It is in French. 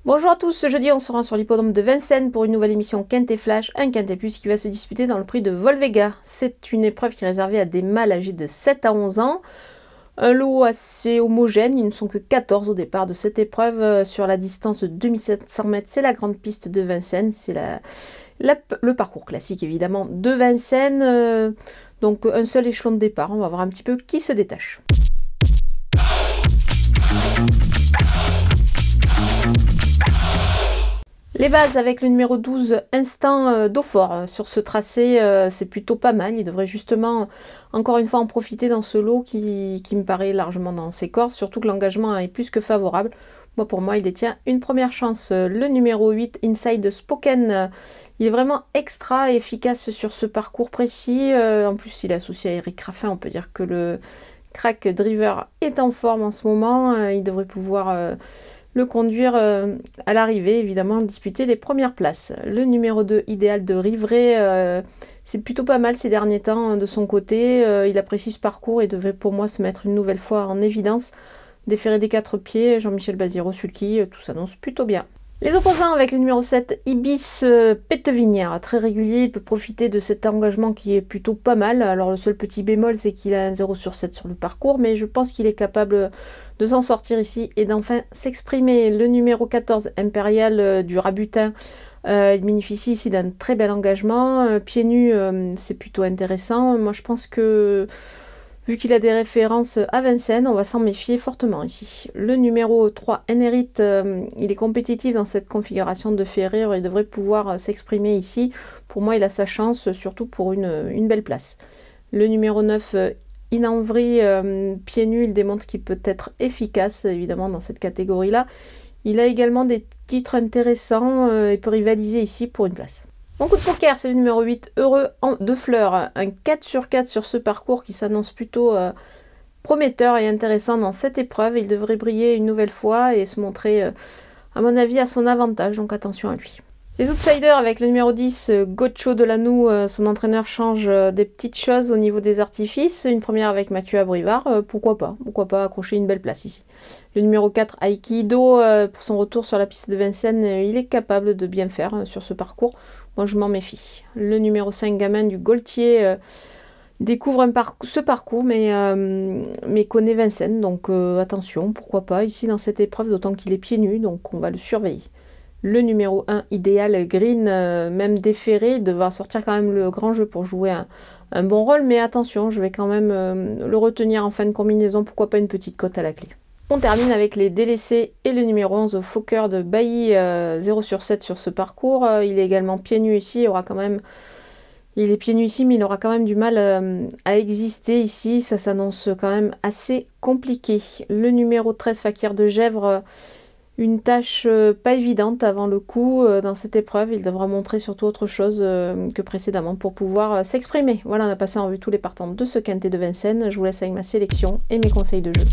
Bonjour à tous, ce jeudi on se rend sur l'hippodrome de Vincennes pour une nouvelle émission Quintet Flash, un Quintet Plus qui va se disputer dans le prix de Volvega. C'est une épreuve qui est réservée à des mâles âgés de 7 à 11 ans. Un lot assez homogène, ils ne sont que 14 au départ de cette épreuve sur la distance de 2700 mètres. C'est la grande piste de Vincennes, c'est le parcours classique évidemment de Vincennes. Donc un seul échelon de départ, on va voir un petit peu qui se détache. Les bases avec le numéro 12, Instant d'Eau-Fort. Sur ce tracé, c'est plutôt pas mal. Il devrait justement, encore une fois, en profiter dans ce lot qui me paraît largement dans ses cordes. Surtout que l'engagement est plus que favorable. Pour moi, il détient une première chance. Le numéro 8, Inside Spoken. Il est vraiment extra et efficace sur ce parcours précis. En plus, il est associé à Eric Raffin. On peut dire que le crack driver est en forme en ce moment. Il devrait pouvoir... le conduire à l'arrivée, évidemment, disputer les premières places. Le numéro 2, Idéal de Rivray, c'est plutôt pas mal ces derniers temps de son côté. Il apprécie ce parcours et devrait pour moi se mettre une nouvelle fois en évidence. Déféré des 4 pieds, Jean-Michel Baziro, Sulky, tout s'annonce plutôt bien. Les opposants avec le numéro 7, Ibis Pétevinière, très régulier, il peut profiter de cet engagement qui est plutôt pas mal. Alors le seul petit bémol, c'est qu'il a un 0 sur 7 sur le parcours, mais je pense qu'il est capable de s'en sortir ici et d'enfin s'exprimer. Le numéro 14, Impérial du Rabutin, il bénéficie ici d'un très bel engagement. Pieds nus, c'est plutôt intéressant. Moi je pense que... vu qu'il a des références à Vincennes, on va s'en méfier fortement ici. Le numéro 3, Enerit, il est compétitif dans cette configuration de ferrure. Il devrait pouvoir s'exprimer ici. Pour moi, il a sa chance, surtout pour une belle place. Le numéro 9, Inanvri, pieds nus, il démontre qu'il peut être efficace, évidemment, dans cette catégorie-là. Il a également des titres intéressants et peut rivaliser ici pour une place. Mon coup de poker, c'est le numéro 8, Heureux de Fleurs. Un 4 sur 4 sur ce parcours qui s'annonce plutôt prometteur et intéressant dans cette épreuve. Il devrait briller une nouvelle fois et se montrer, à mon avis, à son avantage. Donc attention à lui. Les outsiders avec le numéro 10, Gocho Delanou, son entraîneur change des petites choses au niveau des artifices. Une première avec Mathieu Abrivard, pourquoi pas accrocher une belle place ici. Le numéro 4, Aikido, pour son retour sur la piste de Vincennes, il est capable de bien faire sur ce parcours. Moi je m'en méfie. Le numéro 5, Gamin du Gaultier, découvre ce parcours mais connaît Vincennes, donc attention, pourquoi pas ici dans cette épreuve, d'autant qu'il est pieds nus, donc on va le surveiller. Le numéro 1, Idéal Green, même déféré, devra sortir quand même le grand jeu pour jouer un bon rôle. Mais attention, je vais quand même le retenir en fin de combinaison. Pourquoi pas une petite cote à la clé. On termine avec les délaissés et le numéro 11, Fokker de Bailly, 0 sur 7 sur ce parcours. Il est également pieds nus ici. Il est pieds nus ici, mais il aura quand même du mal à exister ici. Ça s'annonce quand même assez compliqué. Le numéro 13, Fakir de Gèvres, une tâche pas évidente avant le coup dans cette épreuve. Il devra montrer surtout autre chose que précédemment pour pouvoir s'exprimer. Voilà, on a passé en revue tous les partants de ce Quintet de Vincennes. Je vous laisse avec ma sélection et mes conseils de jeu.